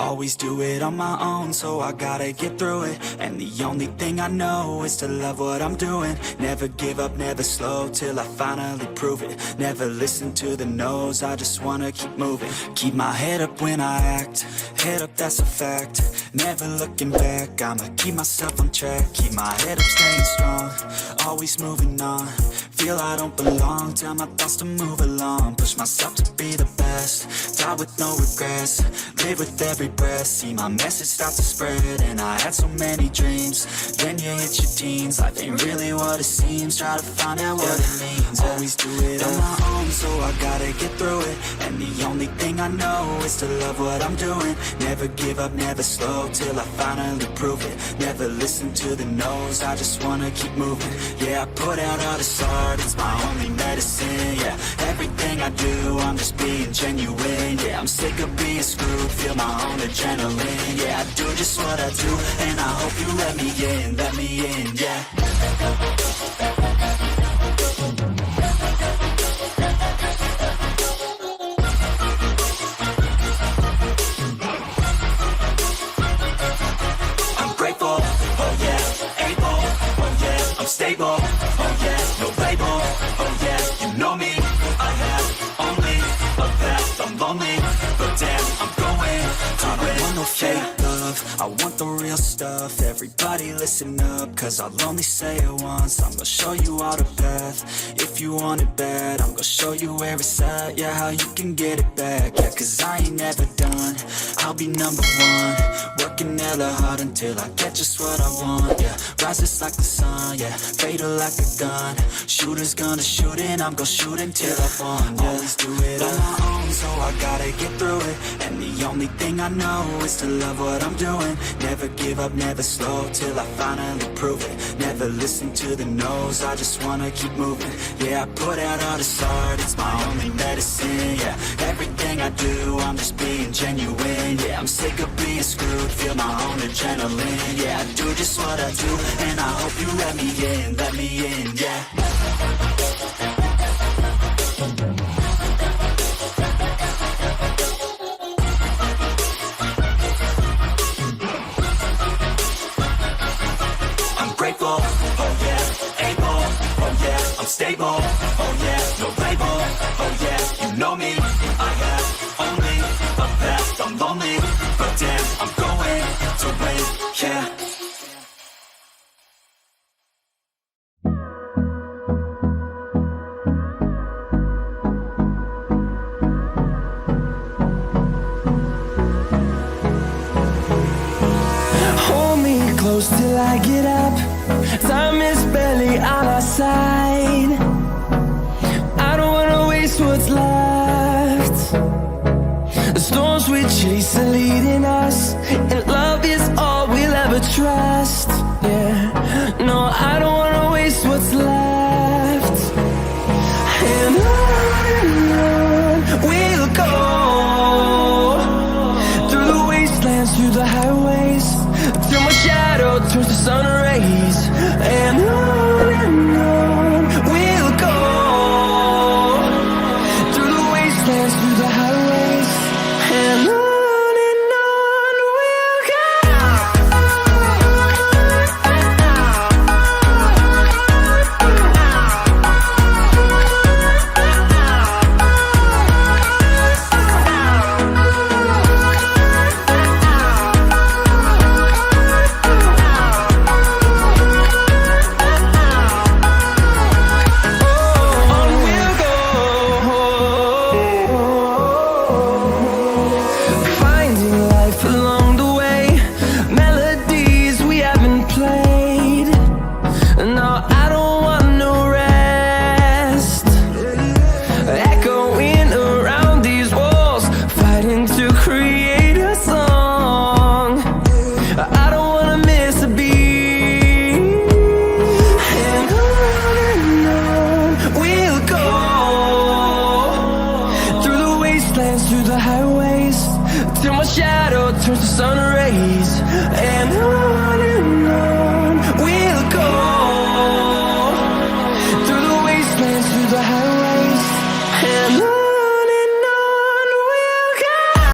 Always do it on my own, so I gotta get through it. And the only thing I know is to love what I'm doing. Never give up, never slow, till I finally prove it. Never listen to the no's, I just wanna keep moving. Keep my head up when I act, head up, that's a fact. Never looking back, I'ma keep myself on track. Keep my head up, staying strong, always moving on. Feel I don't belong, tell my thoughts to move along. Push myself to be the best, die with no regrets. Live with every breath, see my message start to spread. And I had so many dreams, then you hit your teens. Life ain't really what it seems, try to find out what it means. Always do it on my own, so I gotta get through it. And the only thing I know is to love what I'm doing. Never give up, never slow, till I finally prove it. Never listen to the no's, I just wanna keep moving. Yeah, I put out all this art, it's my only medicine. Yeah, everything I do, I'm just being genuine. Yeah, I'm sick of being screwed, feel my own adrenaline. Yeah, I do just what I do, and I hope you let me in, yeah. I'm grateful, oh yeah, able, oh yeah, I'm stable, oh yeah, no label, oh yeah, you know me, I have only a path, I'm lonely, but damn, I'm going to win. I don't want no fake love, I want the real stuff. Everybody listen up, cause I'll only say it once. I'm gonna show you all the path, if you want it bad. I'm gonna show you where it's at, yeah, how you can get it back. Yeah, cause I ain't never done, I'll be number one. Working hella hard until I get just what I want, yeah. Rises like the sun, yeah, fatal like a gun. Shooter's gonna shoot and I'm gonna shoot until I won, yeah. Always do it on my own, so I gotta get through it. And the only thing I know is to love what I'm doing. Never give up, never slow, till I finally prove it. Never listen to the no's, I just wanna keep moving. Yeah, I put out all this art, it's my only medicine. Yeah, everything I do, I'm just being genuine. Yeah, I'm sick of being screwed, feel my own adrenaline. Yeah, I do just what I do, and I hope you let me in, yeah. Grateful, oh yeah, able, oh yeah, I'm stable, oh yeah, no label, oh yeah, you know me, I have only a path, I'm lonely, but damn, I'm going to win, yeah. Hold me close till I get up. Time is barely on our side. I don't wanna waste what's left. The storms we chase are leading us, and love is all we'll ever trust. Yeah, no, I don't wanna waste what's left. And on we'll go, through the wastelands, through the highways, till my shadow turns to sun rays.